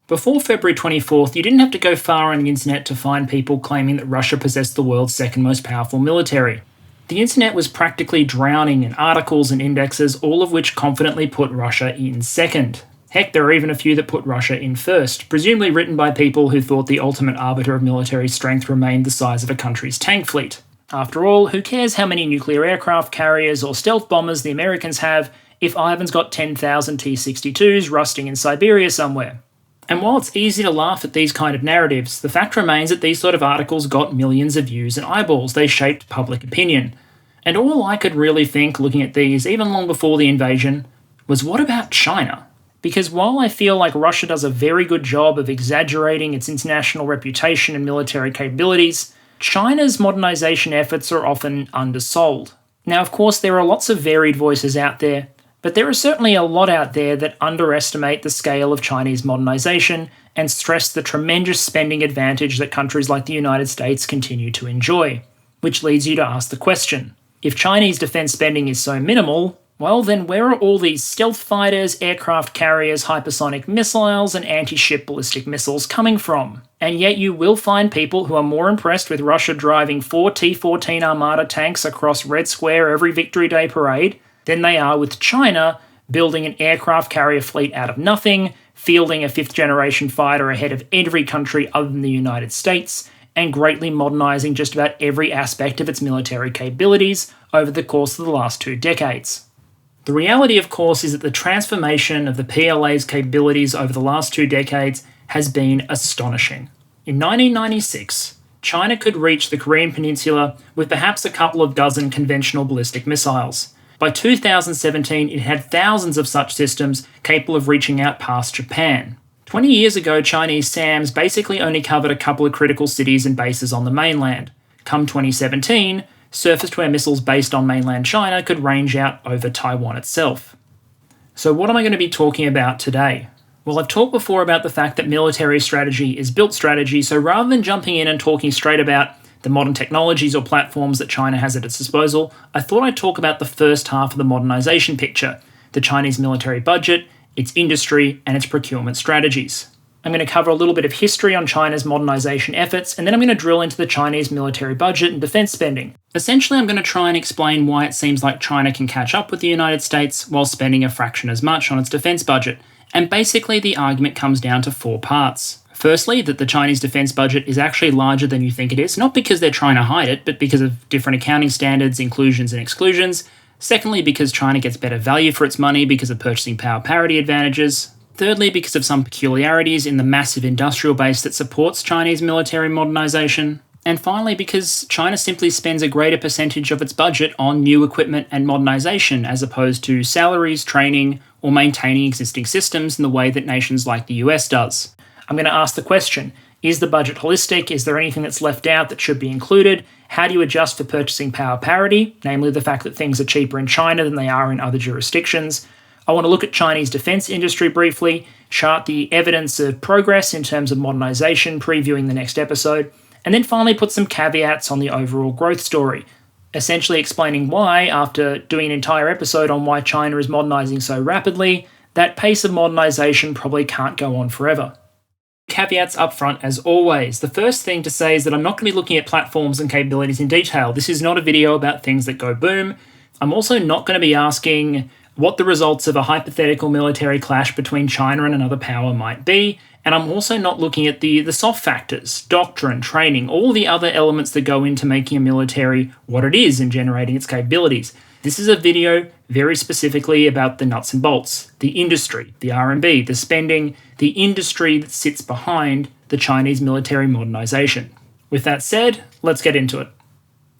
Before February 24th, you didn't have to go far on the internet to find people claiming that Russia possessed the world's second most powerful military. The internet was practically drowning in articles and indexes, all of which confidently put Russia in second. Heck, there are even a few that put Russia in first, presumably written by people who thought the ultimate arbiter of military strength remained the size of a country's tank fleet. After all, who cares how many nuclear aircraft carriers or stealth bombers the Americans have if Ivan's got 10,000 T-62s rusting in Siberia somewhere? And while it's easy to laugh at these kind of narratives, the fact remains that these sort of articles got millions of views and eyeballs. They shaped public opinion. And all I could really think, looking at these, even long before the invasion, was what about China? Because while I feel like Russia does a very good job of exaggerating its international reputation and military capabilities, China's modernization efforts are often undersold. Now, of course, there are lots of varied voices out there, but there are certainly a lot out there that underestimate the scale of Chinese modernization and stress the tremendous spending advantage that countries like the United States continue to enjoy. Which leads you to ask the question, if Chinese defense spending is so minimal, well then where are all these stealth fighters, aircraft carriers, hypersonic missiles, and anti-ship ballistic missiles coming from? And yet you will find people who are more impressed with Russia driving 4 T-14 Armada tanks across Red Square every Victory Day parade than they are with China building an aircraft carrier fleet out of nothing, fielding a 5th-generation fighter ahead of every country other than the United States, and greatly modernising just about every aspect of its military capabilities over the course of the last 2 decades. The reality, of course, is that the transformation of the PLA's capabilities over the last 2 decades has been astonishing. In 1996, China could reach the Korean Peninsula with perhaps a couple of dozen conventional ballistic missiles. By 2017, it had thousands of such systems capable of reaching out past Japan. 20 years ago, Chinese SAMs basically only covered a couple of critical cities and bases on the mainland. Come 2017, surface-to-air missiles based on mainland China could range out over Taiwan itself. So what am I going to be talking about today? Well, I've talked before about the fact that military strategy is built strategy, so rather than jumping in and talking straight about the modern technologies or platforms that China has at its disposal, I thought I'd talk about the first half of the modernization picture, the Chinese military budget, its industry, and its procurement strategies. I'm going to cover a little bit of history on China's modernization efforts, and then I'm going to drill into the Chinese military budget and defense spending. Essentially, I'm going to try and explain why it seems like China can catch up with the United States while spending a fraction as much on its defense budget. And basically, the argument comes down to 4 parts. Firstly, that the Chinese defense budget is actually larger than you think it is, not because they're trying to hide it, but because of different accounting standards, inclusions and exclusions. Secondly, because China gets better value for its money because of purchasing power parity advantages. Thirdly, because of some peculiarities in the massive industrial base that supports Chinese military modernization. And finally, because China simply spends a greater percentage of its budget on new equipment and modernization as opposed to salaries, training, or maintaining existing systems in the way that nations like the US does. I'm going to ask the question, is the budget holistic? Is there anything that's left out that should be included? How do you adjust for purchasing power parity, namely the fact that things are cheaper in China than they are in other jurisdictions? I want to look at Chinese defense industry briefly, chart the evidence of progress in terms of modernization, previewing the next episode, and then finally put some caveats on the overall growth story, essentially explaining why, after doing an entire episode on why China is modernizing so rapidly, that pace of modernization probably can't go on forever. Caveats up front as always. The first thing to say is that I'm not going to be looking at platforms and capabilities in detail. This is not a video about things that go boom. I'm also not going to be asking what the results of a hypothetical military clash between China and another power might be, and I'm also not looking at the soft factors, doctrine, training, all the other elements that go into making a military what it is and generating its capabilities. This is a video very specifically about the nuts and bolts, the industry, the R&B, the spending, the industry that sits behind the Chinese military modernization. With that said, let's get into it.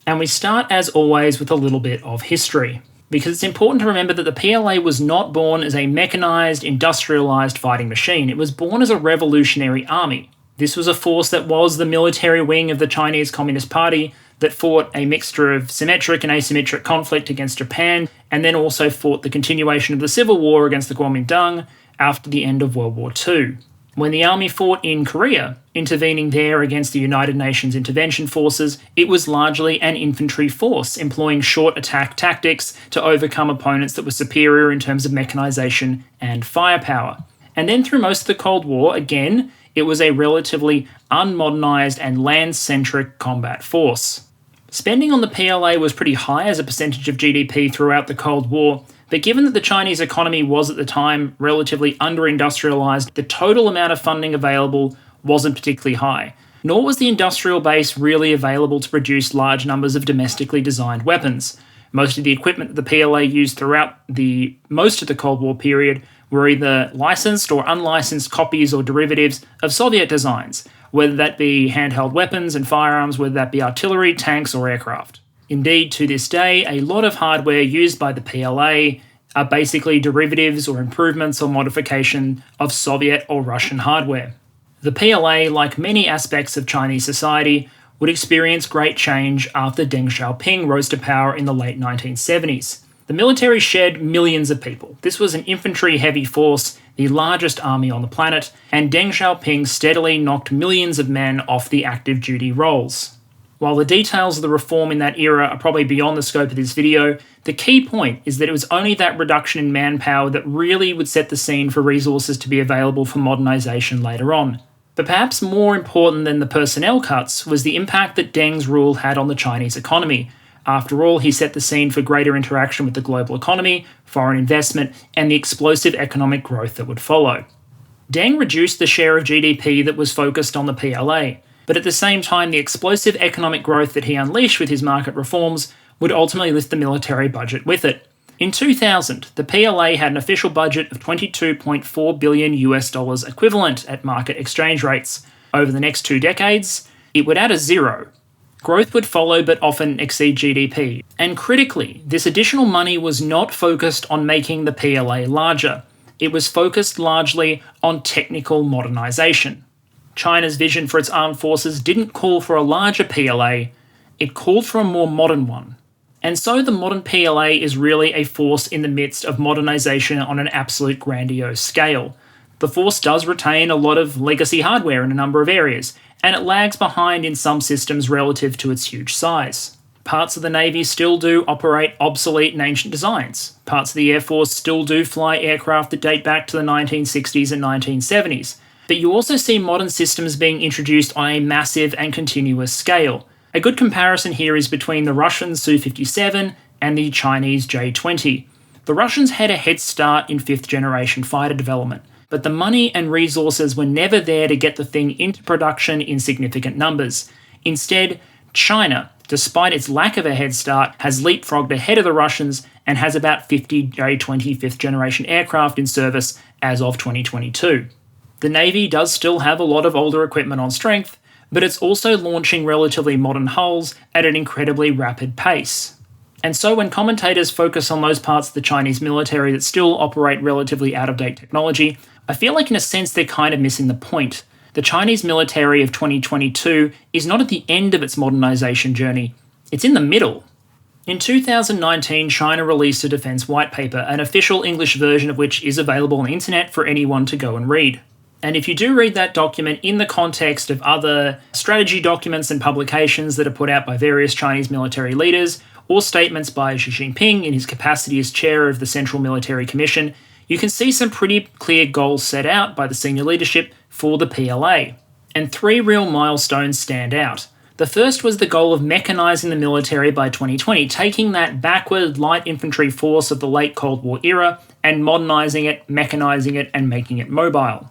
And we start, as always, with a little bit of history, because it's important to remember that the PLA was not born as a mechanized, industrialized fighting machine. It was born as a revolutionary army. This was a force that was the military wing of the Chinese Communist Party that fought a mixture of symmetric and asymmetric conflict against Japan, and then also fought the continuation of the civil war against the Kuomintang after the end of World War II. When the army fought in Korea, intervening there against the United Nations intervention forces, it was largely an infantry force, employing short attack tactics to overcome opponents that were superior in terms of mechanization and firepower. And then through most of the Cold War, again, it was a relatively unmodernized and land-centric combat force. Spending on the PLA was pretty high as a percentage of GDP throughout the Cold War, but given that the Chinese economy was at the time relatively under-industrialized, the total amount of funding available wasn't particularly high, nor was the industrial base really available to produce large numbers of domestically designed weapons. Most of the equipment that the PLA used throughout most of the Cold War period were either licensed or unlicensed copies or derivatives of Soviet designs, whether that be handheld weapons and firearms, whether that be artillery, tanks, or aircraft. Indeed, to this day, a lot of hardware used by the PLA are basically derivatives or improvements or modification of Soviet or Russian hardware. The PLA, like many aspects of Chinese society, would experience great change after Deng Xiaoping rose to power in the late 1970s. The military shed millions of people. This was an infantry-heavy force, the largest army on the planet, and Deng Xiaoping steadily knocked millions of men off the active duty roles. While the details of the reform in that era are probably beyond the scope of this video, the key point is that it was only that reduction in manpower that really would set the scene for resources to be available for modernisation later on. But perhaps more important than the personnel cuts was the impact that Deng's rule had on the Chinese economy. After all, he set the scene for greater interaction with the global economy, foreign investment, and the explosive economic growth that would follow. Deng reduced the share of GDP that was focused on the PLA, but at the same time, the explosive economic growth that he unleashed with his market reforms would ultimately lift the military budget with it. In 2000, the PLA had an official budget of $22.4 billion equivalent at market exchange rates. Over the next 2 decades, it would add a zero. Growth would follow but often exceed GDP. And critically, this additional money was not focused on making the PLA larger. It was focused largely on technical modernisation. China's vision for its armed forces didn't call for a larger PLA, it called for a more modern one. And so the modern PLA is really a force in the midst of modernisation on an absolute grandiose scale. The force does retain a lot of legacy hardware in a number of areas, and it lags behind in some systems relative to its huge size. Parts of the Navy still do operate obsolete and ancient designs. Parts of the Air Force still do fly aircraft that date back to the 1960s and 1970s. But you also see modern systems being introduced on a massive and continuous scale. A good comparison here is between the Russian Su-57 and the Chinese J-20. The Russians had a head start in 5th generation fighter development, but the money and resources were never there to get the thing into production in significant numbers. Instead, China, despite its lack of a head start, has leapfrogged ahead of the Russians and has about 50 J-20 5th generation aircraft in service as of 2022. The Navy does still have a lot of older equipment on strength, but it's also launching relatively modern hulls at an incredibly rapid pace. And so when commentators focus on those parts of the Chinese military that still operate relatively out-of-date technology, I feel like in a sense they're kind of missing the point. The Chinese military of 2022 is not at the end of its modernisation journey, it's in the middle. In 2019, China released a defence white paper, an official English version of which is available on the internet for anyone to go and read. And if you do read that document in the context of other strategy documents and publications that are put out by various Chinese military leaders, or statements by Xi Jinping in his capacity as chair of the Central Military Commission, you can see some pretty clear goals set out by the senior leadership for the PLA. And 3 real milestones stand out. The first was the goal of mechanising the military by 2020, taking that backward light infantry force of the late Cold War era and modernising it, mechanising it, and making it mobile.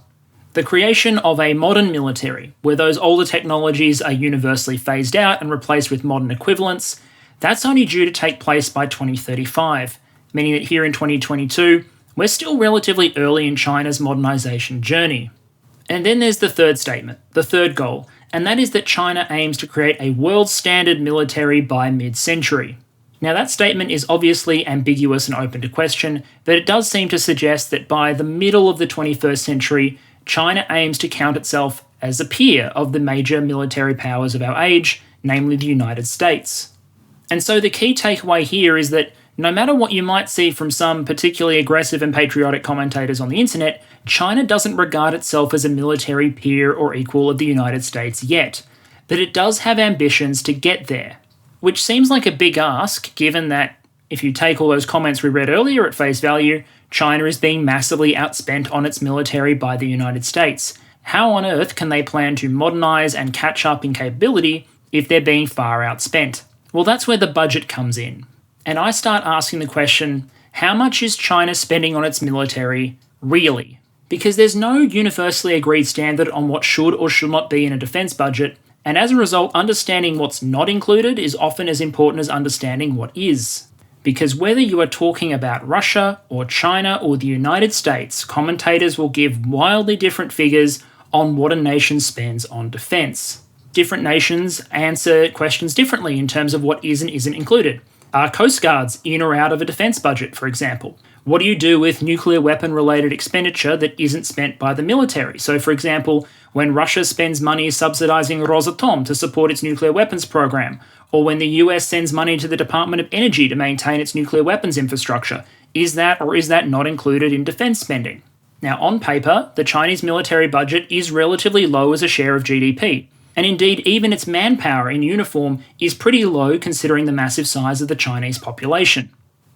The creation of a modern military, where those older technologies are universally phased out and replaced with modern equivalents, that's only due to take place by 2035, meaning that here in 2022, we're still relatively early in China's modernisation journey. And then there's the third statement, the third goal, and that is that China aims to create a world standard military by mid-century. Now that statement is obviously ambiguous and open to question, but it does seem to suggest that by the middle of the 21st century, China aims to count itself as a peer of the major military powers of our age, namely the United States. And so the key takeaway here is that no matter what you might see from some particularly aggressive and patriotic commentators on the internet, China doesn't regard itself as a military peer or equal of the United States yet. But it does have ambitions to get there, which seems like a big ask given that if you take all those comments we read earlier at face value, China is being massively outspent on its military by the United States. How on earth can they plan to modernise and catch up in capability if they're being far outspent? Well, that's where the budget comes in. And I start asking the question, how much is China spending on its military really? Because there's no universally agreed standard on what should or should not be in a defence budget, and as a result, understanding what's not included is often as important as understanding what is. Because whether you are talking about Russia or China or the United States, commentators will give wildly different figures on what a nation spends on defence. Different nations answer questions differently in terms of what is and isn't included. Are Coast Guards in or out of a defence budget, for example? What do you do with nuclear weapon-related expenditure that isn't spent by the military? So, for example, when Russia spends money subsidising Rosatom to support its nuclear weapons program, or when the US sends money to the Department of Energy to maintain its nuclear weapons infrastructure, is that or is that not included in defence spending? Now, on paper, the Chinese military budget is relatively low as a share of GDP, and indeed even its manpower in uniform is pretty low considering the massive size of the Chinese population.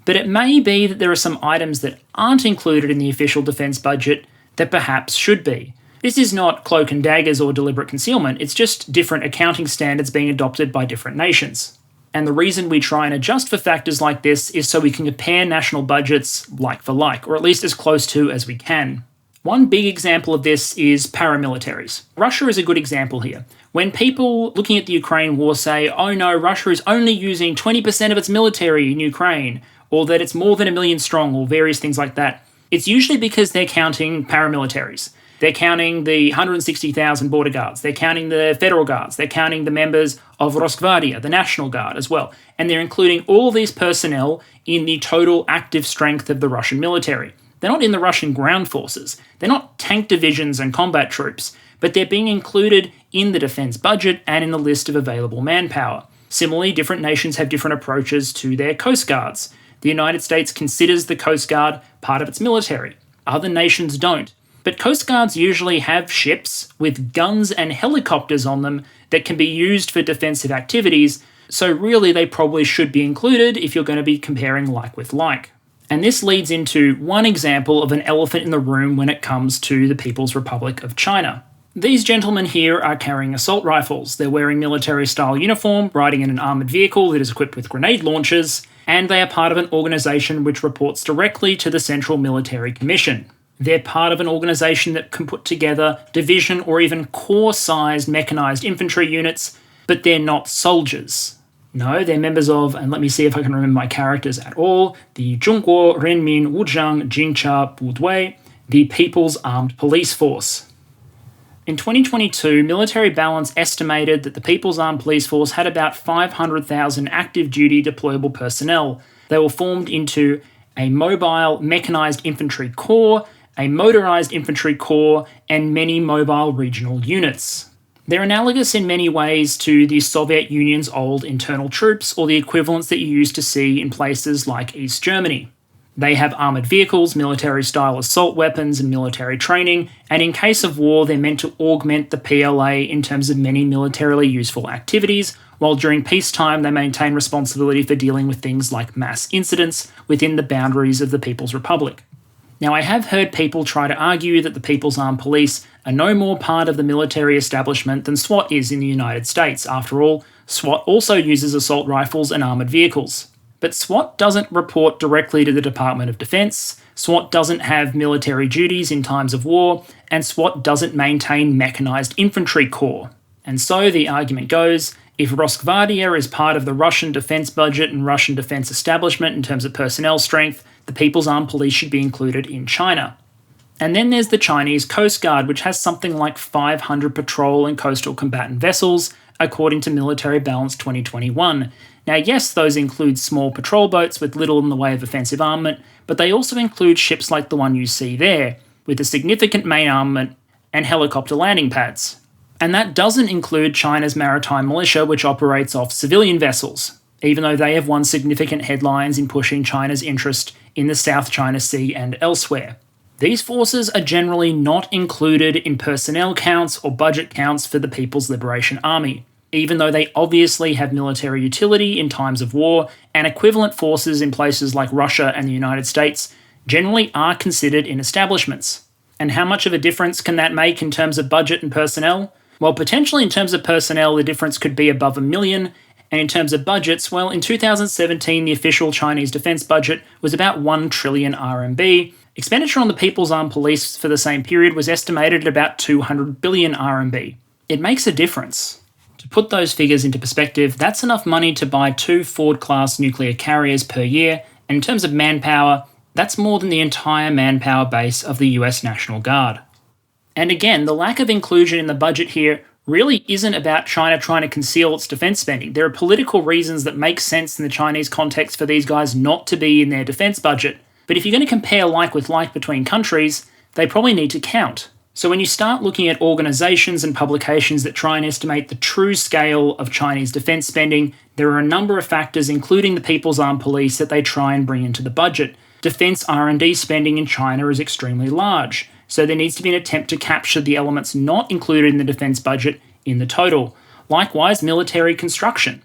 But it may be that there are some items that aren't included in the official defence budget that perhaps should be. This is not cloak and daggers or deliberate concealment, it's just different accounting standards being adopted by different nations. And the reason we try and adjust for factors like this is so we can compare national budgets like for like, or at least as close to as we can. One big example of this is paramilitaries. Russia is a good example here. When people looking at the Ukraine war say, oh no, Russia is only using 20% of its military in Ukraine, or that it's more than 1 million strong, or various things like that, it's usually because they're counting paramilitaries. They're counting the 160,000 border guards. They're counting the federal guards. They're counting the members of Rosgvardia, the National Guard, as well. And they're including all these personnel in the total active strength of the Russian military. They're not in the Russian ground forces. They're not tank divisions and combat troops, but they're being included in the defence budget and in the list of available manpower. Similarly, different nations have different approaches to their coast guards. The United States considers the Coast Guard part of its military. Other nations don't. But Coast Guards usually have ships with guns and helicopters on them that can be used for defensive activities, so really they probably should be included if you're going to be comparing like with like. And this leads into one example of an elephant in the room when it comes to the People's Republic of China. These gentlemen here are carrying assault rifles. They're wearing military-style uniform, riding in an armoured vehicle that is equipped with grenade launchers, and they are part of an organisation which reports directly to the Central Military Commission. They're part of an organisation that can put together division or even corps-sized mechanised infantry units, but they're not soldiers. No, they're members of, and let me see if I can remember my characters at all, the 中国人民武装警察部队, the People's Armed Police Force. In 2022, Military Balance estimated that the People's Armed Police Force had about 500,000 active duty deployable personnel. They were formed into a mobile mechanised infantry corps, a motorised infantry corps, and many mobile regional units. They're analogous in many ways to the Soviet Union's old internal troops, or the equivalents that you used to see in places like East Germany. They have armoured vehicles, military-style assault weapons, and military training, and in case of war, they're meant to augment the PLA in terms of many militarily useful activities, while during peacetime they maintain responsibility for dealing with things like mass incidents within the boundaries of the People's Republic. Now, I have heard people try to argue that the People's Armed Police are no more part of the military establishment than SWAT is in the United States. After all, SWAT also uses assault rifles and armoured vehicles. But SWAT doesn't report directly to the Department of Defense, SWAT doesn't have military duties in times of war, and SWAT doesn't maintain mechanised infantry corps. And so the argument goes, if Rosgvardia is part of the Russian defence budget and Russian defence establishment in terms of personnel strength, the People's Armed Police should be included in China. And then there's the Chinese Coast Guard, which has something like 500 patrol and coastal combatant vessels, according to Military Balance 2021. Now, yes, those include small patrol boats with little in the way of offensive armament, but they also include ships like the one you see there, with a significant main armament and helicopter landing pads. And that doesn't include China's maritime militia, which operates off civilian vessels, even though they have won significant headlines in pushing China's interest in the South China Sea and elsewhere. These forces are generally not included in personnel counts or budget counts for the People's Liberation Army, even though they obviously have military utility in times of war, and equivalent forces in places like Russia and the United States generally are considered in establishments. And how much of a difference can that make in terms of budget and personnel? Well, potentially in terms of personnel, the difference could be above $1 million. And in terms of budgets, well, in 2017, the official Chinese defense budget was about 1 trillion RMB. Expenditure on the People's Armed Police for the same period was estimated at about 200 billion RMB. It makes a difference. To put those figures into perspective, that's enough money to buy 2 Ford-class nuclear carriers per year, and in terms of manpower, that's more than the entire manpower base of the US National Guard. And again, the lack of inclusion in the budget here really isn't about China trying to conceal its defense spending. There are political reasons that make sense in the Chinese context for these guys not to be in their defense budget. But if you're going to compare like with like between countries, they probably need to count. So when you start looking at organizations and publications that try and estimate the true scale of Chinese defense spending, there are a number of factors, including the People's Armed Police, that they try and bring into the budget. Defense R&D spending in China is extremely large, so there needs to be an attempt to capture the elements not included in the defense budget in the total. Likewise, military construction.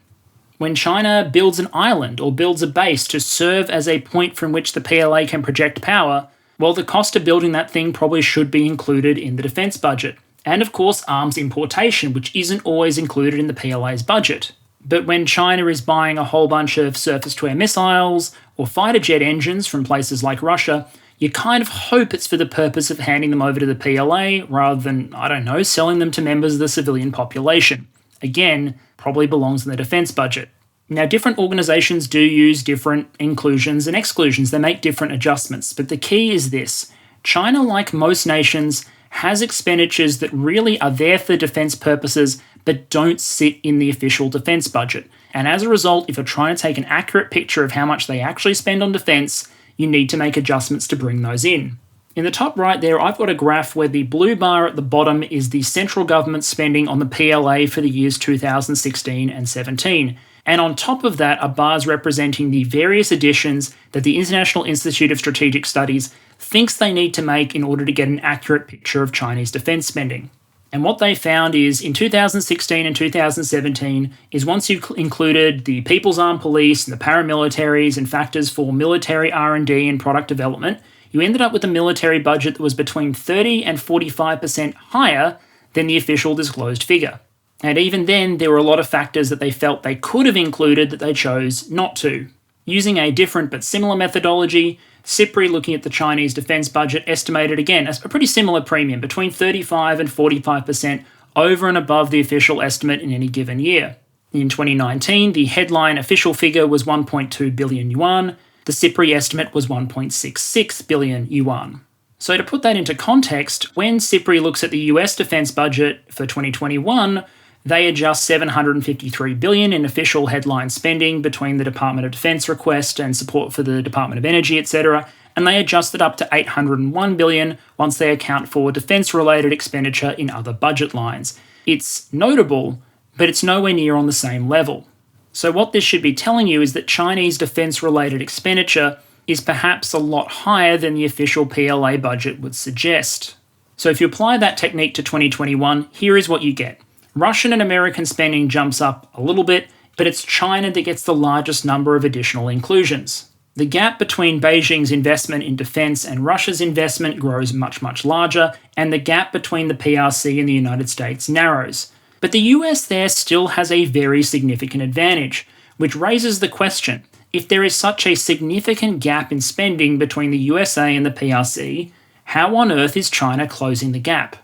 When China builds an island or builds a base to serve as a point from which the PLA can project power, well, the cost of building that thing probably should be included in the defense budget. And of course, arms importation, which isn't always included in the PLA's budget. But when China is buying a whole bunch of surface-to-air missiles or fighter jet engines from places like Russia, you kind of hope it's for the purpose of handing them over to the PLA rather than, selling them to members of the civilian population. Again, probably belongs in the defense budget. Now, different organizations do use different inclusions and exclusions. They make different adjustments. But the key is this. China, like most nations, has expenditures that really are there for defense purposes but don't sit in the official defense budget. And as a result, if you're trying to take an accurate picture of how much they actually spend on defense, you need to make adjustments to bring those in. In the top right there, I've got a graph where the blue bar at the bottom is the central government spending on the PLA for the years 2016 and 17. And on top of that are bars representing the various additions that the International Institute of Strategic Studies thinks they need to make in order to get an accurate picture of Chinese defense spending. And what they found is in 2016 and 2017 is once you included the People's Armed Police and the Paramilitaries and factors for military R&D and product development, you ended up with a military budget that was between 30 and 45% higher than the official disclosed figure. And even then, there were a lot of factors that they felt they could have included that they chose not to. Using a different but similar methodology, SIPRI, looking at the Chinese defense budget, estimated again a pretty similar premium, between 35 and 45% over and above the official estimate in any given year. In 2019, the headline official figure was 1.2 billion yuan. The SIPRI estimate was 1.66 billion yuan. So to put that into context, when SIPRI looks at the US defense budget for 2021, they adjust $753 billion in official headline spending between the Department of Defense request and support for the Department of Energy, etc., and they adjust it up to $801 billion once they account for defense-related expenditure in other budget lines. It's notable, but it's nowhere near on the same level. So what this should be telling you is that Chinese defense-related expenditure is perhaps a lot higher than the official PLA budget would suggest. So if you apply that technique to 2021, here is what you get. Russian and American spending jumps up a little bit, but it's China that gets the largest number of additional inclusions. The gap between Beijing's investment in defense and Russia's investment grows much, much larger, and the gap between the PRC and the United States narrows. But the US there still has a very significant advantage, which raises the question, if there is such a significant gap in spending between the USA and the PRC, how on earth is China closing the gap?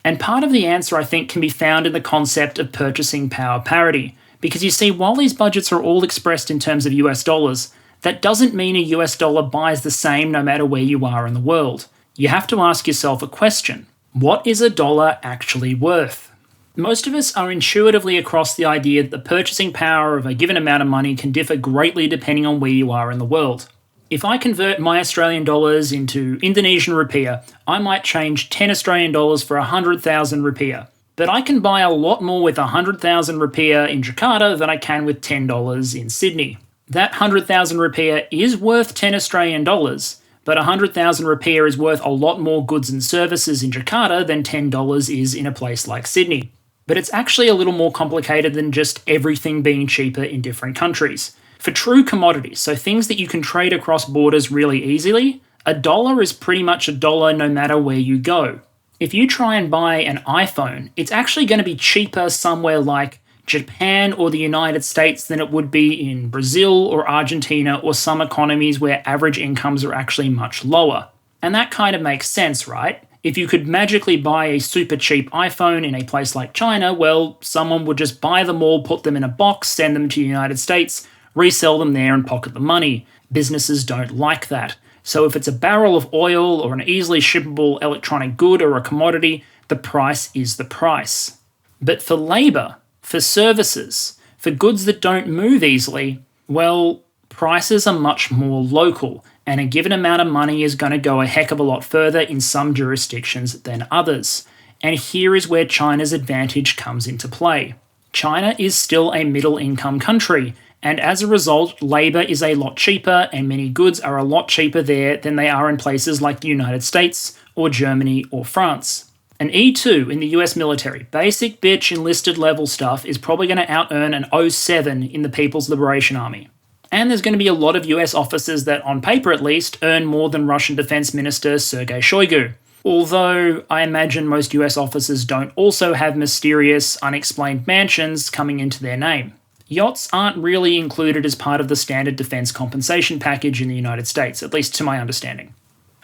And part of the answer, I think, can be found in the concept of purchasing power parity. Because you see, while these budgets are all expressed in terms of US dollars, that doesn't mean a US dollar buys the same no matter where you are in the world. You have to ask yourself a question. What is a dollar actually worth? Most of us are intuitively across the idea that the purchasing power of a given amount of money can differ greatly depending on where you are in the world. If I convert my Australian dollars into Indonesian rupiah, I might change 10 Australian dollars for 100,000 rupiah. But I can buy a lot more with 100,000 rupiah in Jakarta than I can with $10 in Sydney. That 100,000 rupiah is worth 10 Australian dollars, but 100,000 rupiah is worth a lot more goods and services in Jakarta than $10 is in a place like Sydney. But it's actually a little more complicated than just everything being cheaper in different countries. For true commodities, so things that you can trade across borders really easily, A dollar is pretty much a dollar no matter where you go. If you try and buy an iPhone, it's actually going to be cheaper somewhere like Japan or the United States than it would be in Brazil or Argentina or some economies where average incomes are actually much lower. And that kind of makes sense, right? If you could magically buy a super cheap iPhone in a place like China, well, someone would just buy them all, put them in a box, send them to the United States, resell them there and pocket the money. Businesses don't like that. So if it's a barrel of oil or an easily shippable electronic good or a commodity, the price is the price. But for labour, for services, for goods that don't move easily, well, prices are much more local, and a given amount of money is going to go a heck of a lot further in some jurisdictions than others. And here is where China's advantage comes into play. China is still a middle-income country, and as a result, labour is a lot cheaper and many goods are a lot cheaper there than they are in places like the United States or Germany or France. An E2 in the US military, basic bitch enlisted level stuff, is probably going to out-earn an 07 in the People's Liberation Army. And there's going to be a lot of US officers that, on paper at least, earn more than Russian Defense Minister Sergei Shoigu. Although I imagine most US officers don't also have mysterious, unexplained mansions coming into their name. Yachts aren't really included as part of the standard defense compensation package in the United States, at least to my understanding.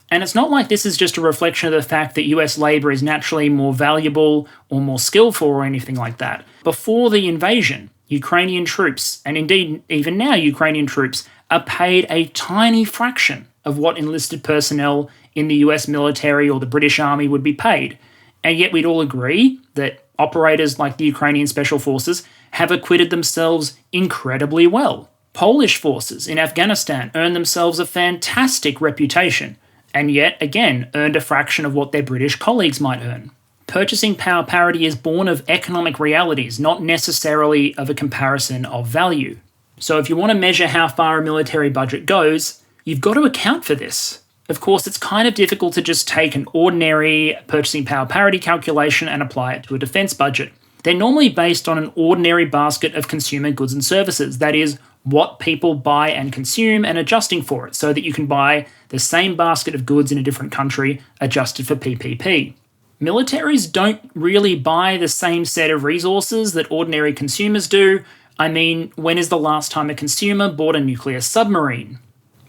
And it's not like this is just a reflection of the fact that US labour is naturally more valuable or more skillful or anything like that. Before the invasion, Ukrainian troops, and indeed even now Ukrainian troops, are paid a tiny fraction of what enlisted personnel in the US military or the British Army would be paid. And yet we'd all agree that operators like the Ukrainian Special Forces have acquitted themselves incredibly well. Polish forces in Afghanistan earned themselves a fantastic reputation, and yet, again, earned a fraction of what their British colleagues might earn. Purchasing power parity is born of economic realities, not necessarily of a comparison of value. So if you want to measure how far a military budget goes, you've got to account for this. Of course, it's kind of difficult to just take an ordinary purchasing power parity calculation and apply it to a defence budget. They're normally based on an ordinary basket of consumer goods and services, that is, what people buy and consume and adjusting for it, so that you can buy the same basket of goods in a different country adjusted for PPP. Militaries don't really buy the same set of resources that ordinary consumers do. I mean, when is the last time a consumer bought a nuclear submarine?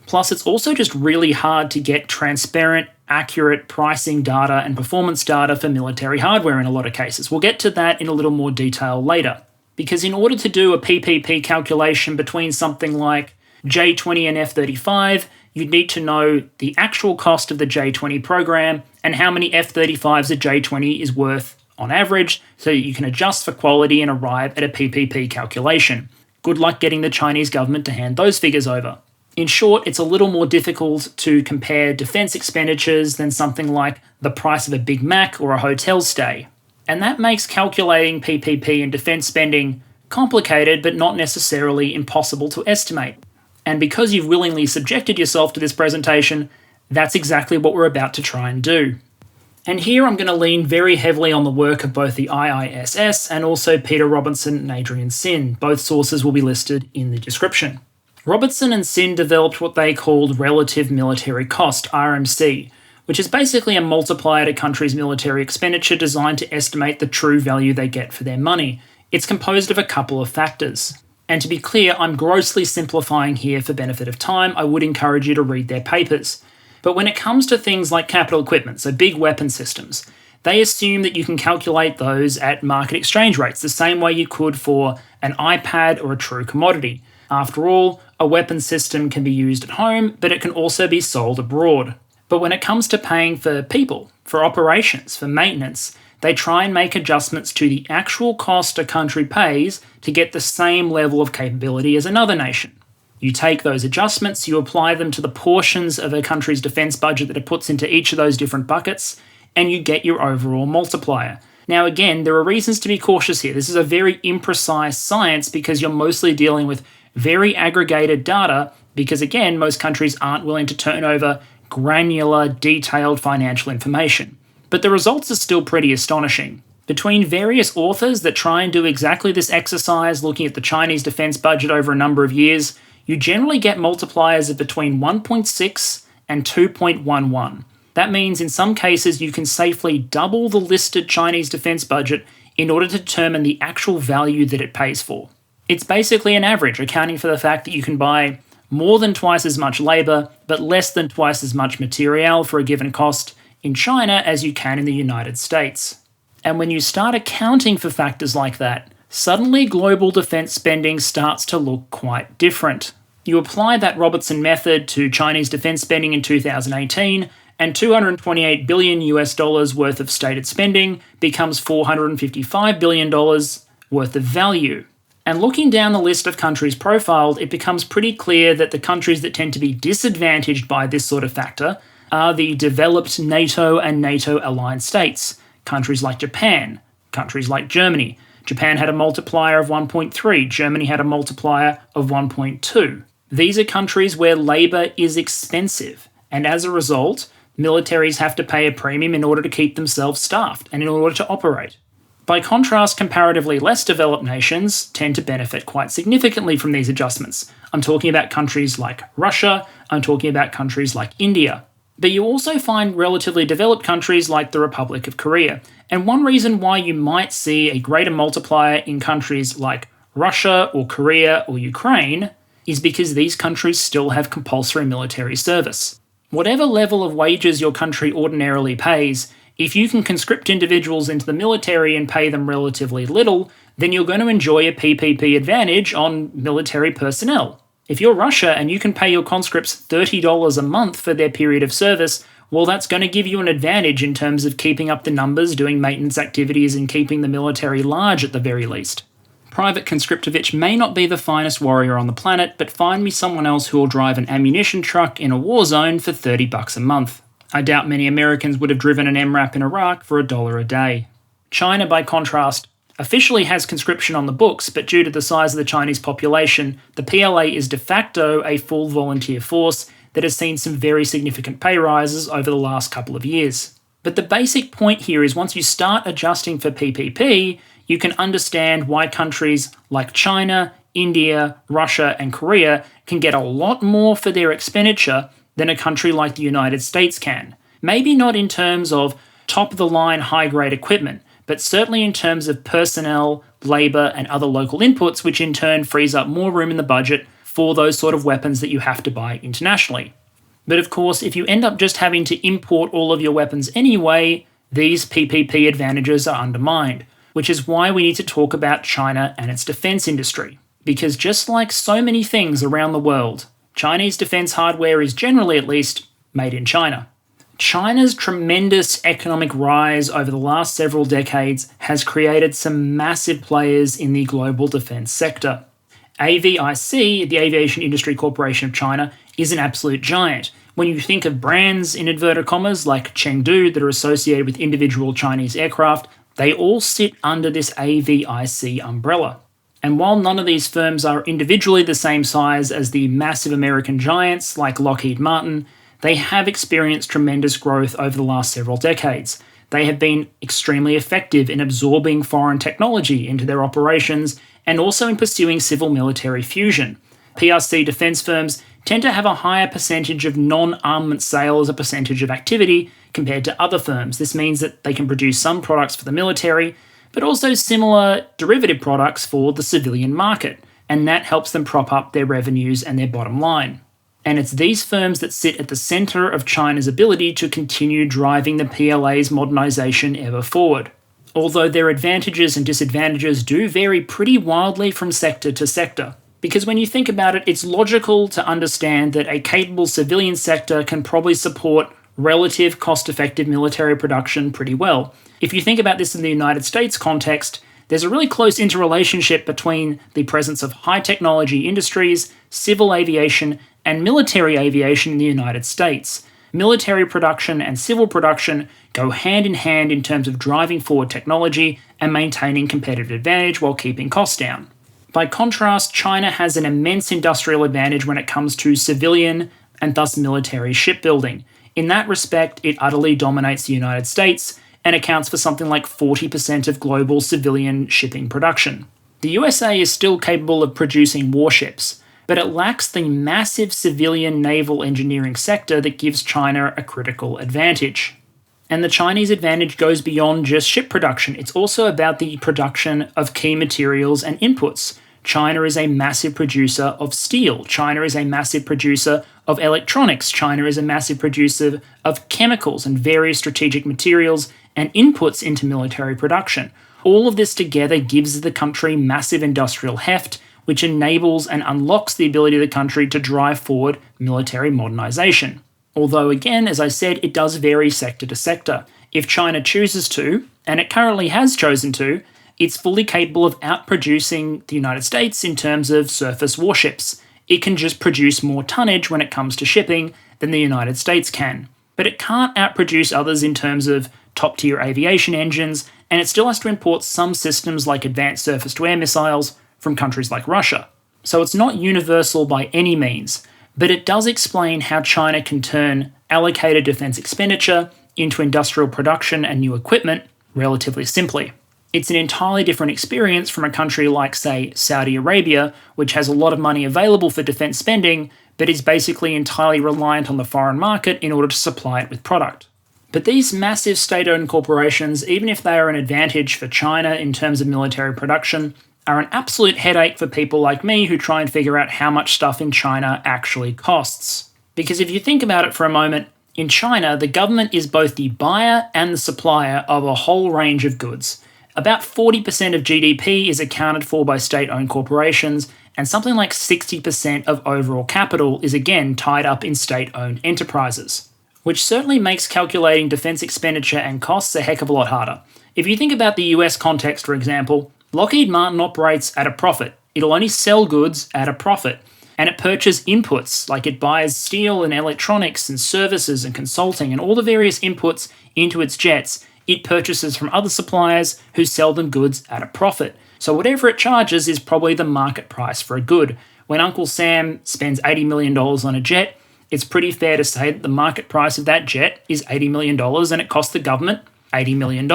Plus, it's also just really hard to get transparent, accurate pricing data and performance data for military hardware in a lot of cases. We'll get to that in a little more detail later. Because in order to do a PPP calculation between something like J-20 and F-35, you'd need to know the actual cost of the J-20 program and how many F-35s a J-20 is worth on average, so that you can adjust for quality and arrive at a PPP calculation. Good luck getting the Chinese government to hand those figures over. In short, it's a little more difficult to compare defence expenditures than something like the price of a Big Mac or a hotel stay. And that makes calculating PPP and defence spending complicated but not necessarily impossible to estimate. And because you've willingly subjected yourself to this presentation, that's exactly what we're about to try and do. And here I'm going to lean very heavily on the work of both the IISS and also Peter Robertson and Adrian Sin. Both sources will be listed in the description. Robertson and Sin developed what they called Relative Military Cost, RMC, which is basically a multiplier to countries' military expenditure designed to estimate the true value they get for their money. It's composed of a couple of factors. And to be clear, I'm grossly simplifying here for benefit of time. I would encourage you to read their papers. But when it comes to things like capital equipment, so big weapon systems, they assume that you can calculate those at market exchange rates, the same way you could for an iPad or a true commodity. After all, a weapon system can be used at home, but it can also be sold abroad. But when it comes to paying for people, for operations, for maintenance, they try and make adjustments to the actual cost a country pays to get the same level of capability as another nation. You take those adjustments, you apply them to the portions of a country's defence budget that it puts into each of those different buckets, and you get your overall multiplier. Now again, there are reasons to be cautious here. This is a very imprecise science because you're mostly dealing with very aggregated data because, again, most countries aren't willing to turn over granular, detailed financial information. But the results are still pretty astonishing. Between various authors that try and do exactly this exercise, looking at the Chinese defense budget over a number of years, you generally get multipliers of between 1.6 and 2.11. That means in some cases you can safely double the listed Chinese defense budget in order to determine the actual value that it pays for. It's basically an average, accounting for the fact that you can buy more than twice as much labour, but less than twice as much material for a given cost in China as you can in the United States. And when you start accounting for factors like that, suddenly global defence spending starts to look quite different. You apply that Robertson method to Chinese defence spending in 2018, and $228 billion worth of stated spending becomes $455 billion worth of value. And looking down the list of countries profiled, it becomes pretty clear that the countries that tend to be disadvantaged by this sort of factor are the developed NATO and NATO-aligned states, countries like Japan, countries like Germany. Japan had a multiplier of 1.3, Germany had a multiplier of 1.2. These are countries where labour is expensive, and as a result, militaries have to pay a premium in order to keep themselves staffed and in order to operate. By contrast, comparatively less developed nations tend to benefit quite significantly from these adjustments. I'm talking about countries like Russia, I'm talking about countries like India. But you also find relatively developed countries like the Republic of Korea. And one reason why you might see a greater multiplier in countries like Russia or Korea or Ukraine is because these countries still have compulsory military service. Whatever level of wages your country ordinarily pays, if you can conscript individuals into the military and pay them relatively little, then you're going to enjoy a PPP advantage on military personnel. If you're Russia and you can pay your conscripts $30 a month for their period of service, well, that's going to give you an advantage in terms of keeping up the numbers, doing maintenance activities, and keeping the military large at the very least. Private Conscriptovich may not be the finest warrior on the planet, but find me someone else who will drive an ammunition truck in a war zone for $30 a month. I doubt many Americans would have driven an MRAP in Iraq for $1 a day. China, by contrast, officially has conscription on the books, but due to the size of the Chinese population, the PLA is de facto a full volunteer force that has seen some very significant pay rises over the last couple of years. But the basic point here is once you start adjusting for PPP, you can understand why countries like China, India, Russia, and Korea can get a lot more for their expenditure than a country like the United States can. Maybe not in terms of top-of-the-line high-grade equipment, but certainly in terms of personnel, labour, and other local inputs, which in turn frees up more room in the budget for those sort of weapons that you have to buy internationally. But of course, if you end up just having to import all of your weapons anyway, these PPP advantages are undermined, which is why we need to talk about China and its defence industry. Because just like so many things around the world, Chinese defence hardware is generally, at least, made in China. China's tremendous economic rise over the last several decades has created some massive players in the global defence sector. AVIC, the Aviation Industry Corporation of China, is an absolute giant. When you think of brands, in inverted commas, like Chengdu that are associated with individual Chinese aircraft, they all sit under this AVIC umbrella. And while none of these firms are individually the same size as the massive American giants like Lockheed Martin, they have experienced tremendous growth over the last several decades. They have been extremely effective in absorbing foreign technology into their operations and also in pursuing civil-military fusion. PRC defence firms tend to have a higher percentage of non-armament sale as a percentage of activity compared to other firms. This means that they can produce some products for the military, but also similar derivative products for the civilian market, and that helps them prop up their revenues and their bottom line. And it's these firms that sit at the centre of China's ability to continue driving the PLA's modernisation ever forward. Although their advantages and disadvantages do vary pretty wildly from sector to sector. Because when you think about it, it's logical to understand that a capable civilian sector can probably support relative cost-effective military production pretty well. If you think about this in the United States context, there's a really close interrelationship between the presence of high-technology industries, civil aviation, and military aviation in the United States. Military production and civil production go hand in hand in terms of driving forward technology and maintaining competitive advantage while keeping costs down. By contrast, China has an immense industrial advantage when it comes to civilian and thus military shipbuilding. In that respect, it utterly dominates the United States and accounts for something like 40% of global civilian shipping production. The USA is still capable of producing warships, but it lacks the massive civilian naval engineering sector that gives China a critical advantage. And the Chinese advantage goes beyond just ship production. It's also about the production of key materials and inputs. China is a massive producer of steel. China is a massive producer of electronics. China is a massive producer of chemicals and various strategic materials and inputs into military production. All of this together gives the country massive industrial heft, which enables and unlocks the ability of the country to drive forward military modernisation. Although, again, as I said, it does vary sector to sector. If China chooses to, and it currently has chosen to, it's fully capable of outproducing the United States in terms of surface warships. It can just produce more tonnage when it comes to shipping than the United States can. But it can't outproduce others in terms of top-tier aviation engines, and it still has to import some systems like advanced surface-to-air missiles from countries like Russia. So it's not universal by any means, but it does explain how China can turn allocated defence expenditure into industrial production and new equipment relatively simply. It's an entirely different experience from a country like, say, Saudi Arabia, which has a lot of money available for defence spending, but is basically entirely reliant on the foreign market in order to supply it with product. But these massive state-owned corporations, even if they are an advantage for China in terms of military production, are an absolute headache for people like me who try and figure out how much stuff in China actually costs. Because if you think about it for a moment, in China, the government is both the buyer and the supplier of a whole range of goods. About 40% of GDP is accounted for by state-owned corporations, and something like 60% of overall capital is again tied up in state-owned enterprises, which certainly makes calculating defence expenditure and costs a heck of a lot harder. If you think about the US context, for example, Lockheed Martin operates at a profit. It'll only sell goods at a profit, and it purchases inputs, like it buys steel and electronics and services and consulting and all the various inputs into its jets. It purchases from other suppliers who sell them goods at a profit. So whatever it charges is probably the market price for a good. When Uncle Sam spends $80 million on a jet, it's pretty fair to say that the market price of that jet is $80 million and it costs the government $80 million.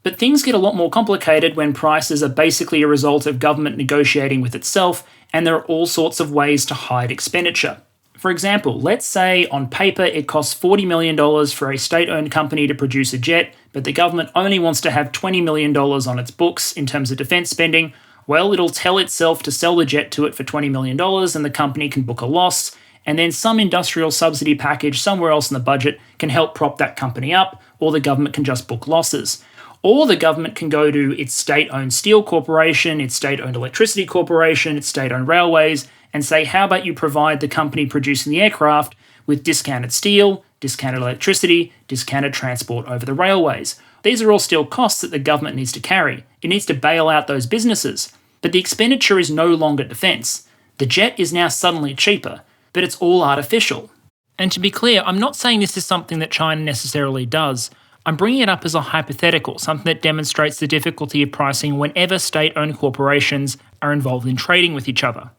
But things get a lot more complicated when prices are basically a result of government negotiating with itself, and there are all sorts of ways to hide expenditure. For example, let's say on paper it costs $40 million for a state-owned company to produce a jet, but the government only wants to have $20 million on its books in terms of defence spending. Well, it'll tell itself to sell the jet to it for $20 million and the company can book a loss, and then some industrial subsidy package somewhere else in the budget can help prop that company up, or the government can just book losses. Or the government can go to its state-owned steel corporation, its state-owned electricity corporation, its state-owned railways, and say, how about you provide the company producing the aircraft with discounted steel, discounted electricity, discounted transport over the railways. These are all still costs that the government needs to carry. It needs to bail out those businesses. But the expenditure is no longer defence. The jet is now suddenly cheaper, but it's all artificial. And to be clear, I'm not saying this is something that China necessarily does. I'm bringing it up as a hypothetical, something that demonstrates the difficulty of pricing whenever state-owned corporations are involved in trading with each other.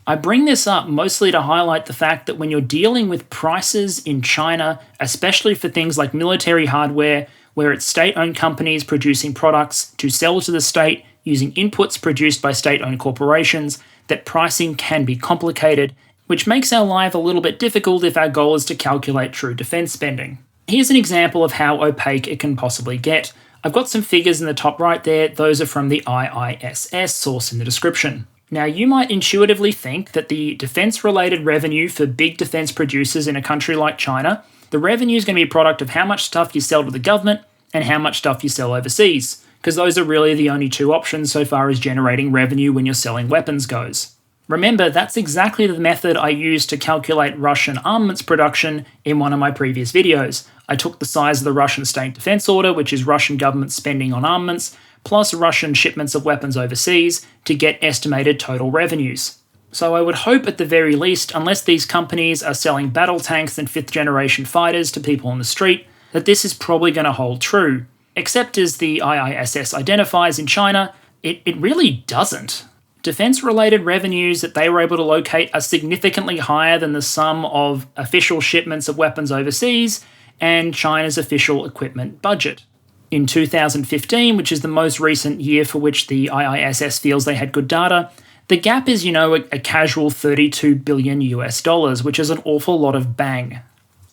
I bring this up mostly to highlight the fact that when you're dealing with prices in China, especially for things like military hardware, where it's state-owned companies producing products to sell to the state using inputs produced by state-owned corporations, that pricing can be complicated, which makes our life a little bit difficult if our goal is to calculate true defence spending. Here's an example of how opaque it can possibly get. I've got some figures in the top right there. Those are from the IISS, source in the description. Now, you might intuitively think that the defence-related revenue for big defence producers in a country like China, the revenue is going to be a product of how much stuff you sell to the government and how much stuff you sell overseas, because those are really the only two options so far as generating revenue when you're selling weapons goes. Remember, that's exactly the method I used to calculate Russian armaments production in one of my previous videos. I took the size of the Russian state defence order, which is Russian government spending on armaments, plus Russian shipments of weapons overseas to get estimated total revenues. So I would hope at the very least, unless these companies are selling battle tanks and 5th generation fighters to people on the street, that this is probably going to hold true. Except as the IISS identifies in China, it really doesn't. Defence-related revenues that they were able to locate are significantly higher than the sum of official shipments of weapons overseas and China's official equipment budget. In 2015, which is the most recent year for which the IISS feels they had good data, The gap is, a casual 32 billion US dollars, which is an awful lot of bang.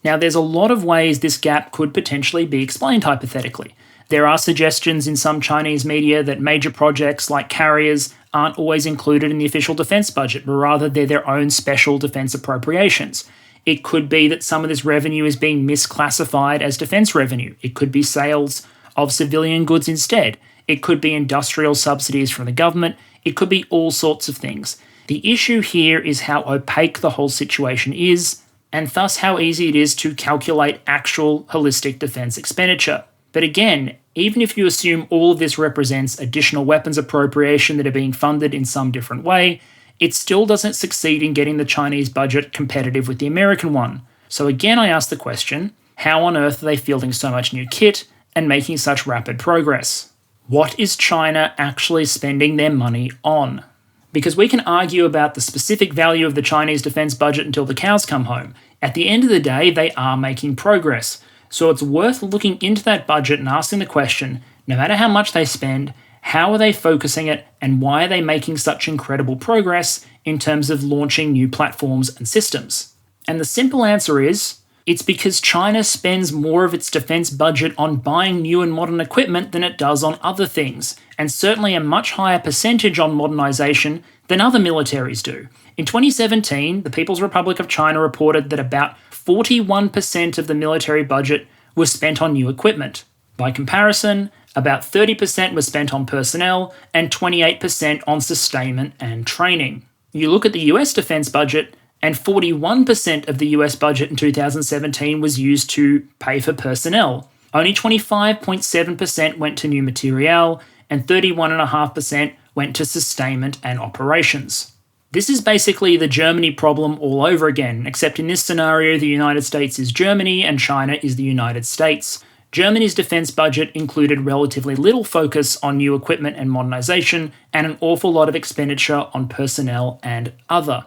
Now, there's a lot of ways this gap could potentially be explained hypothetically. There are suggestions in some Chinese media that major projects like carriers aren't always included in the official defence budget, but rather they're their own special defence appropriations. It could be that some of this revenue is being misclassified as defence revenue. It could be sales of civilian goods instead. It could be industrial subsidies from the government. It could be all sorts of things. The issue here is how opaque the whole situation is, and thus how easy it is to calculate actual holistic defence expenditure. But again, even if you assume all of this represents additional weapons appropriation that are being funded in some different way, it still doesn't succeed in getting the Chinese budget competitive with the American one. So again, I ask the question, how on earth are they fielding so much new kit and making such rapid progress? What is China actually spending their money on? Because we can argue about the specific value of the Chinese defence budget until the cows come home. At the end of the day, they are making progress. So it's worth looking into that budget and asking the question, no matter how much they spend, how are they focusing it, and why are they making such incredible progress in terms of launching new platforms and systems? And the simple answer is, it's because China spends more of its defence budget on buying new and modern equipment than it does on other things, and certainly a much higher percentage on modernisation than other militaries do. In 2017, the People's Republic of China reported that about 41% of the military budget was spent on new equipment. By comparison, about 30% was spent on personnel and 28% on sustainment and training. You look at the US defence budget, and 41% of the US budget in 2017 was used to pay for personnel. Only 25.7% went to new materiel, and 31.5% went to sustainment and operations. This is basically the Germany problem all over again, except in this scenario, the United States is Germany and China is the United States. Germany's defence budget included relatively little focus on new equipment and modernisation, and an awful lot of expenditure on personnel and other.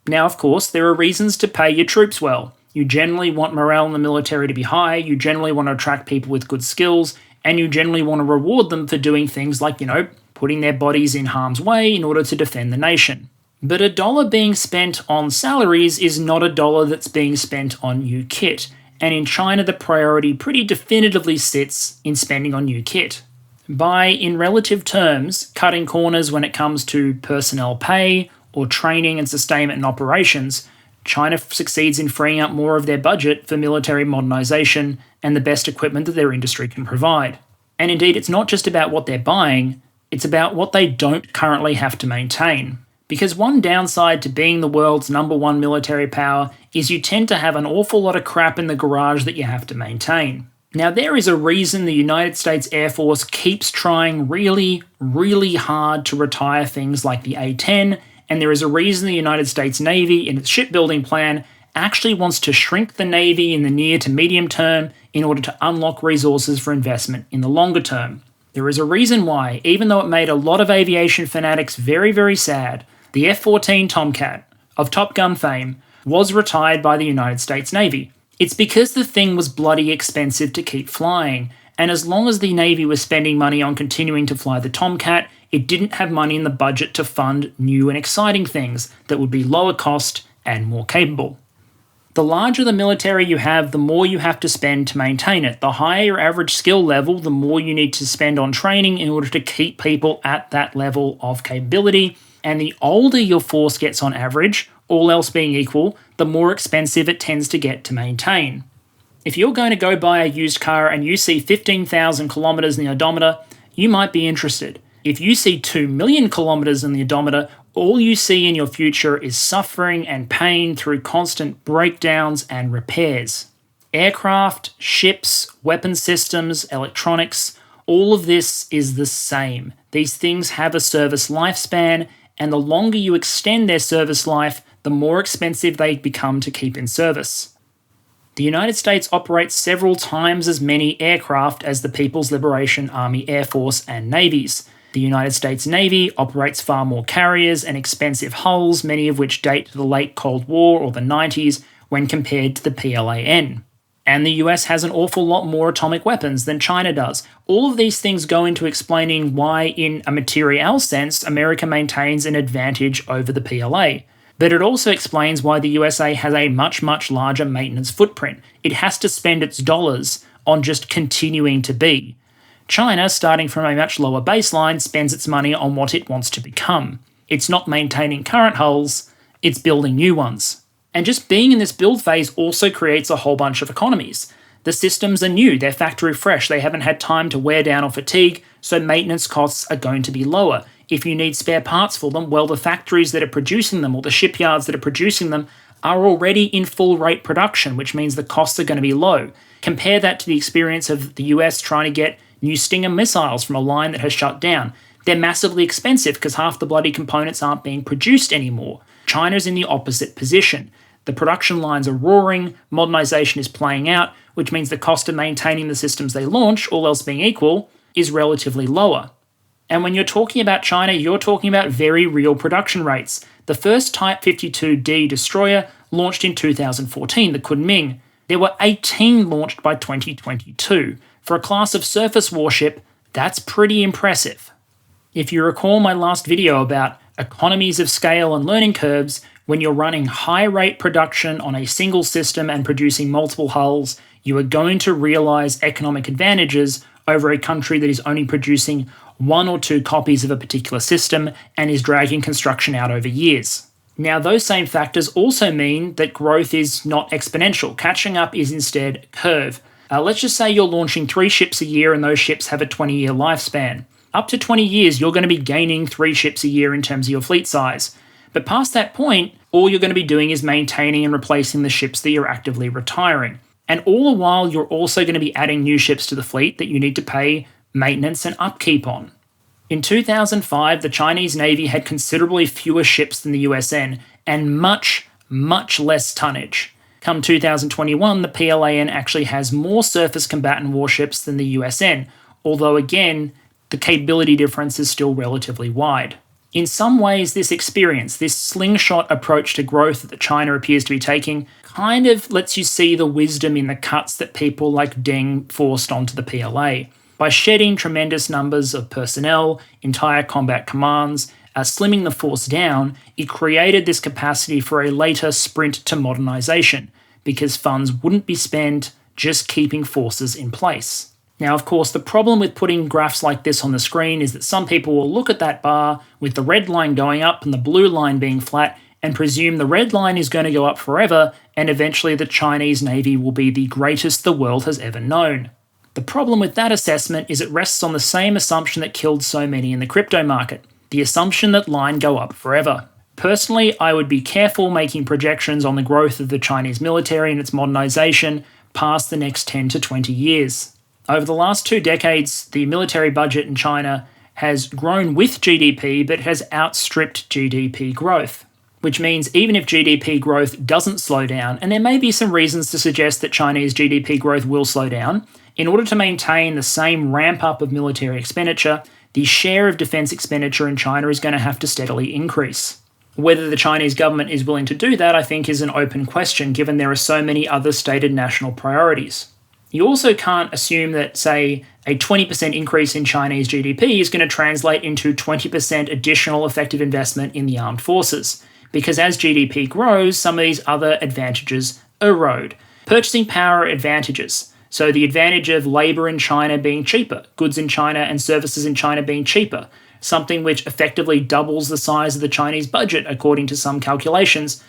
Now, of course, there are reasons to pay your troops well. You generally want morale in the military to be high, you generally want to attract people with good skills, and you generally want to reward them for doing things like, putting their bodies in harm's way in order to defend the nation. But a dollar being spent on salaries is not a dollar that's being spent on new kit, and in China the priority pretty definitively sits in spending on new kit. By, in relative terms, cutting corners when it comes to personnel pay or training and sustainment and operations, China succeeds in freeing up more of their budget for military modernisation and the best equipment that their industry can provide. And indeed, it's not just about what they're buying, it's about what they don't currently have to maintain. Because one downside to being the world's #1 military power is you tend to have an awful lot of crap in the garage that you have to maintain. Now, there is a reason the United States Air Force keeps trying really, really hard to retire things like the A-10, and there is a reason the United States Navy, in its shipbuilding plan, actually wants to shrink the Navy in the near to medium term in order to unlock resources for investment in the longer term. There is a reason why, even though it made a lot of aviation fanatics very, very sad, the F-14 Tomcat, of Top Gun fame, was retired by the United States Navy. It's because the thing was bloody expensive to keep flying, and as long as the Navy was spending money on continuing to fly the Tomcat, it didn't have money in the budget to fund new and exciting things that would be lower cost and more capable. The larger the military you have, the more you have to spend to maintain it. The higher your average skill level, the more you need to spend on training in order to keep people at that level of capability. And the older your force gets on average, all else being equal, the more expensive it tends to get to maintain. If you're going to go buy a used car and you see 15,000 kilometres in the odometer, you might be interested. If you see 2 million kilometres in the odometer, all you see in your future is suffering and pain through constant breakdowns and repairs. Aircraft, ships, weapon systems, electronics, all of this is the same. These things have a service lifespan, and the longer you extend their service life, the more expensive they become to keep in service. The United States operates several times as many aircraft as the People's Liberation Army Air Force and navies. The United States Navy operates far more carriers and expensive hulls, many of which date to the late Cold War or the 90s when compared to the PLAN. And the US has an awful lot more atomic weapons than China does. All of these things go into explaining why, in a material sense, America maintains an advantage over the PLA. But it also explains why the USA has a much, much larger maintenance footprint. It has to spend its dollars on just continuing to be. China, starting from a much lower baseline, spends its money on what it wants to become. It's not maintaining current hulls, it's building new ones. And just being in this build phase also creates a whole bunch of economies. The systems are new, they're factory fresh, they haven't had time to wear down or fatigue, so maintenance costs are going to be lower. If you need spare parts for them, well, the factories that are producing them or the shipyards that are producing them are already in full rate production, which means the costs are going to be low. Compare that to the experience of the US trying to get new Stinger missiles from a line that has shut down. They're massively expensive because half the bloody components aren't being produced anymore. China's in the opposite position. The production lines are roaring, modernization is playing out, which means the cost of maintaining the systems they launch, all else being equal, is relatively lower. And when you're talking about China, you're talking about very real production rates. The first Type 52D destroyer launched in 2014, the Kunming. There were 18 launched by 2022. For a class of surface warship, that's pretty impressive. If you recall my last video about economies of scale and learning curves, when you're running high-rate production on a single system and producing multiple hulls, you are going to realize economic advantages over a country that is only producing 1 or 2 copies of a particular system and is dragging construction out over years. Now, those same factors also mean that growth is not exponential. Catching up is instead a curve. Let's just say you're launching 3 ships a year and those ships have a 20-year lifespan. Up to 20 years, you're going to be gaining 3 ships a year in terms of your fleet size. But past that point, all you're going to be doing is maintaining and replacing the ships that you're actively retiring. And all the while, you're also going to be adding new ships to the fleet that you need to pay maintenance and upkeep on. In 2005, the Chinese Navy had considerably fewer ships than the USN and much, much less tonnage. Come 2021, the PLAN actually has more surface combatant warships than the USN, although again, the capability difference is still relatively wide. In some ways, this experience, this slingshot approach to growth that China appears to be taking, kind of lets you see the wisdom in the cuts that people like Deng forced onto the PLA. By shedding tremendous numbers of personnel, entire combat commands, slimming the force down, it created this capacity for a later sprint to modernisation, because funds wouldn't be spent just keeping forces in place. Now, of course, the problem with putting graphs like this on the screen is that some people will look at that bar with the red line going up and the blue line being flat and presume the red line is going to go up forever and eventually the Chinese Navy will be the greatest the world has ever known. The problem with that assessment is it rests on the same assumption that killed so many in the crypto market, the assumption that line go up forever. Personally, I would be careful making projections on the growth of the Chinese military and its modernization past the next 10 to 20 years. Over the last 2 decades, the military budget in China has grown with GDP but has outstripped GDP growth, which means even if GDP growth doesn't slow down, and there may be some reasons to suggest that Chinese GDP growth will slow down, in order to maintain the same ramp-up of military expenditure, the share of defence expenditure in China is going to have to steadily increase. Whether the Chinese government is willing to do that, I think, is an open question, given there are so many other stated national priorities. You also can't assume that, say, a 20% increase in Chinese GDP is going to translate into 20% additional effective investment in the armed forces, because as GDP grows, some of these other advantages erode. Purchasing power advantages. So the advantage of labour in China being cheaper, goods in China and services in China being cheaper, something which effectively doubles the size of the Chinese budget according to some calculations,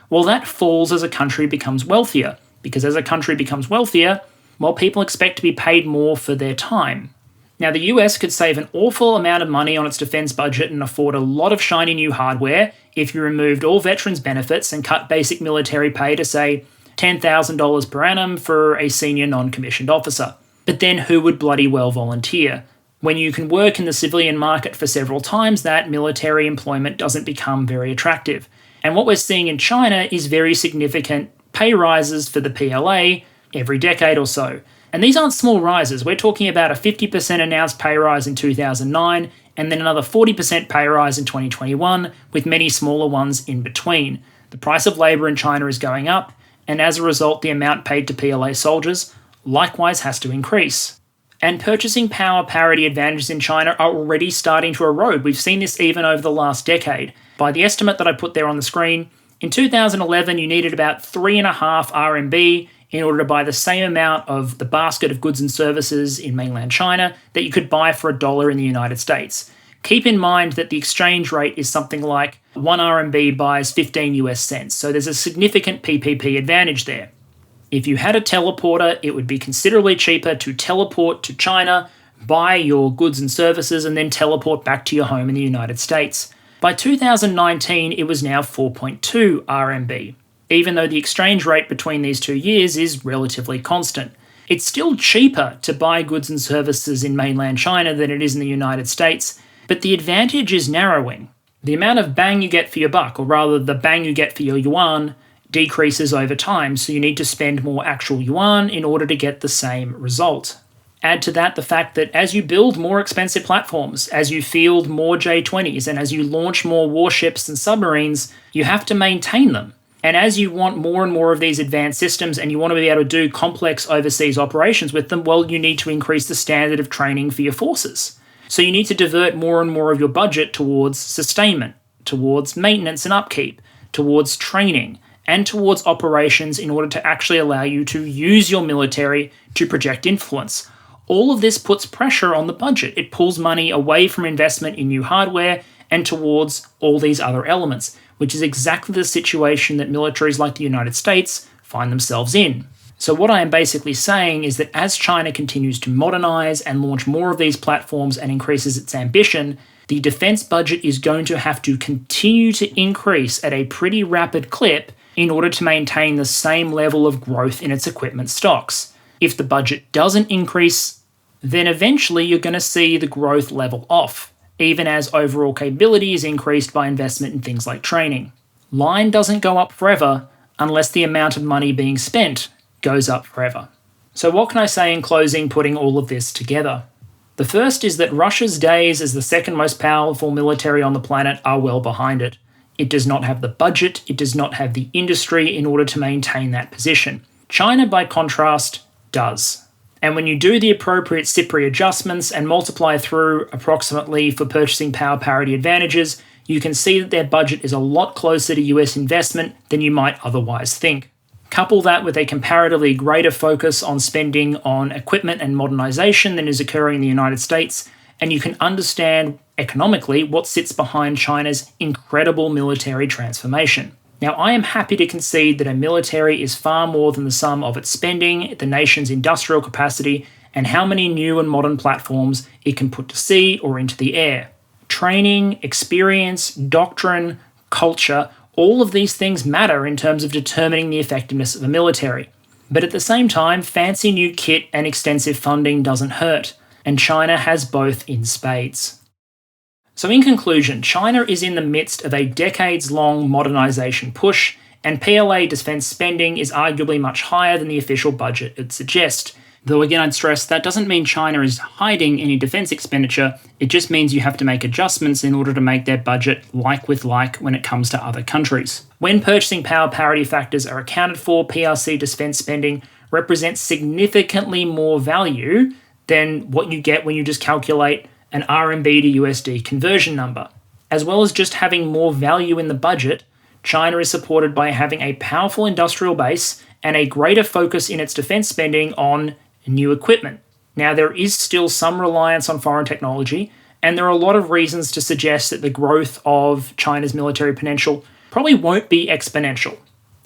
well, that falls as a country becomes wealthier, because as a country becomes wealthier, well, people expect to be paid more for their time. Now, the US could save an awful amount of money on its defence budget and afford a lot of shiny new hardware if you removed all veterans' benefits and cut basic military pay to, say, $10,000 per annum for a senior non-commissioned officer. But then who would bloody well volunteer? When you can work in the civilian market for several times that, military employment doesn't become very attractive. And what we're seeing in China is very significant pay rises for the PLA every decade or so. And these aren't small rises. We're talking about a 50% announced pay rise in 2009 and then another 40% pay rise in 2021, with many smaller ones in between. The price of labour in China is going up, and as a result the amount paid to PLA soldiers likewise has to increase. And purchasing power parity advantages in China are already starting to erode. We've seen this even over the last decade. By the estimate that I put there on the screen, in 2011 you needed about 3.5 RMB in order to buy the same amount of the basket of goods and services in mainland China that you could buy for $1 in the United States. Keep in mind that the exchange rate is something like 1 RMB buys 15 US cents, so there's a significant PPP advantage there. If you had a teleporter, it would be considerably cheaper to teleport to China, buy your goods and services, and then teleport back to your home in the United States. By 2019, it was now 4.2 RMB, even though the exchange rate between these 2 years is relatively constant. It's still cheaper to buy goods and services in mainland China than it is in the United States, but the advantage is narrowing. The amount of bang you get for your buck, or rather the bang you get for your yuan, decreases over time, so you need to spend more actual yuan in order to get the same result. Add to that the fact that as you build more expensive platforms, as you field more J-20s, and as you launch more warships and submarines, you have to maintain them. And as you want more and more of these advanced systems and you want to be able to do complex overseas operations with them, well, you need to increase the standard of training for your forces. So you need to divert more and more of your budget towards sustainment, towards maintenance and upkeep, towards training, and towards operations in order to actually allow you to use your military to project influence. All of this puts pressure on the budget. It pulls money away from investment in new hardware and towards all these other elements, which is exactly the situation that militaries like the United States find themselves in. So what I am basically saying is that as China continues to modernize and launch more of these platforms and increases its ambition, the defense budget is going to have to continue to increase at a pretty rapid clip in order to maintain the same level of growth in its equipment stocks. If the budget doesn't increase, then eventually you're going to see the growth level off, even as overall capability is increased by investment in things like training. Line doesn't go up forever unless the amount of money being spent goes up forever. So what can I say in closing, putting all of this together? The first is that Russia's days as the second most powerful military on the planet are well behind it. It does not have the budget, it does not have the industry in order to maintain that position. China, by contrast, does. And when you do the appropriate CPRI adjustments and multiply through approximately for purchasing power parity advantages, you can see that their budget is a lot closer to US investment than you might otherwise think. Couple that with a comparatively greater focus on spending on equipment and modernization than is occurring in the United States, and you can understand economically what sits behind China's incredible military transformation. Now, I am happy to concede that a military is far more than the sum of its spending, the nation's industrial capacity, and how many new and modern platforms it can put to sea or into the air. Training, experience, doctrine, culture, all of these things matter in terms of determining the effectiveness of a military. But at the same time, fancy new kit and extensive funding doesn't hurt, and China has both in spades. So in conclusion, China is in the midst of a decades-long modernization push, and PLA defense spending is arguably much higher than the official budget would suggest. Though again, I'd stress that doesn't mean China is hiding any defense expenditure, it just means you have to make adjustments in order to make their budget like with like when it comes to other countries. When purchasing power parity factors are accounted for, PRC defense spending represents significantly more value than what you get when you just calculate an RMB to USD conversion number. As well as just having more value in the budget, China is supported by having a powerful industrial base and a greater focus in its defense spending on new equipment. Now, there is still some reliance on foreign technology, and there are a lot of reasons to suggest that the growth of China's military potential probably won't be exponential,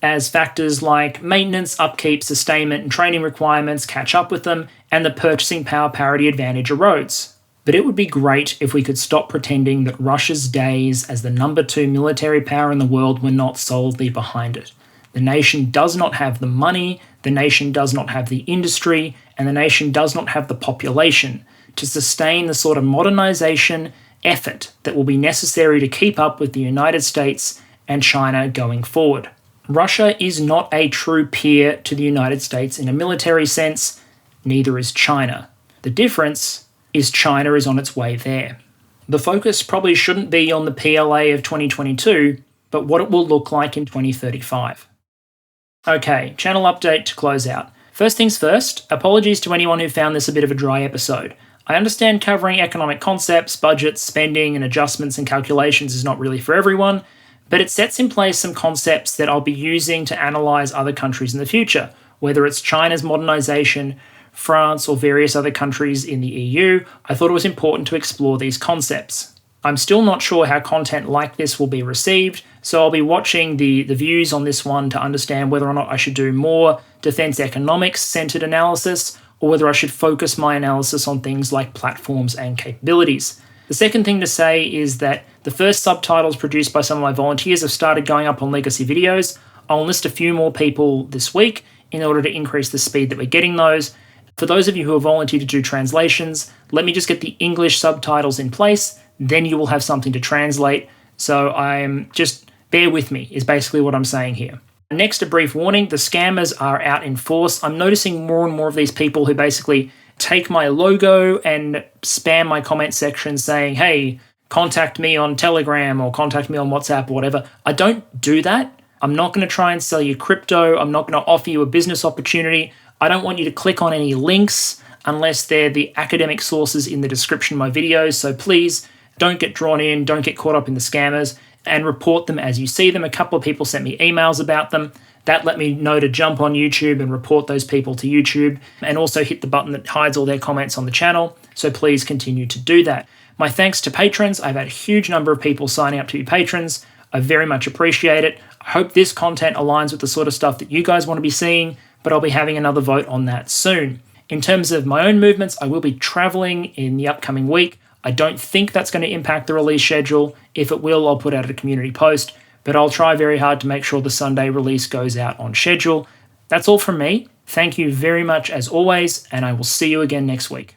as factors like maintenance, upkeep, sustainment, and training requirements catch up with them, and the purchasing power parity advantage erodes. But it would be great if we could stop pretending that Russia's days as the number 2 military power in the world were not solidly behind it. The nation does not have the money, the nation does not have the industry, and the nation does not have the population to sustain the sort of modernization effort that will be necessary to keep up with the United States and China going forward. Russia is not a true peer to the United States in a military sense, neither is China. The difference is China is on its way there. The focus probably shouldn't be on the PLA of 2022, but what it will look like in 2035. Okay, channel update to close out. First things first, apologies to anyone who found this a bit of a dry episode. I understand covering economic concepts, budgets, spending, and adjustments and calculations is not really for everyone, but it sets in place some concepts that I'll be using to analyse other countries in the future, whether it's China's modernisation, France, or various other countries in the EU. I thought it was important to explore these concepts. I'm still not sure how content like this will be received, so I'll be watching the views on this one to understand whether or not I should do more defence economics-centred analysis, or whether I should focus my analysis on things like platforms and capabilities. The second thing to say is that the first subtitles produced by some of my volunteers have started going up on legacy videos. I'll list a few more people this week in order to increase the speed that we're getting those. For those of you who have volunteered to do translations, let me just get the English subtitles in place, then you will have something to translate. So just bear with me, is basically what I'm saying here. Next, a brief warning, the scammers are out in force. I'm noticing more and more of these people who basically take my logo and spam my comment section saying, hey, contact me on Telegram or contact me on WhatsApp or whatever. I don't do that. I'm not going to try and sell you crypto. I'm not going to offer you a business opportunity. I don't want you to click on any links unless they're the academic sources in the description of my videos. So please don't get drawn in, don't get caught up in the scammers, and report them as you see them. A couple of people sent me emails about them. That let me know to jump on YouTube and report those people to YouTube, and also hit the button that hides all their comments on the channel. So please continue to do that. My thanks to patrons. I've had a huge number of people signing up to be patrons. I very much appreciate it. I hope this content aligns with the sort of stuff that you guys want to be seeing, but I'll be having another vote on that soon. In terms of my own movements, I will be traveling in the upcoming week. I don't think that's going to impact the release schedule. If it will, I'll put out a community post, but I'll try very hard to make sure the Sunday release goes out on schedule. That's all from me. Thank you very much as always, and I will see you again next week.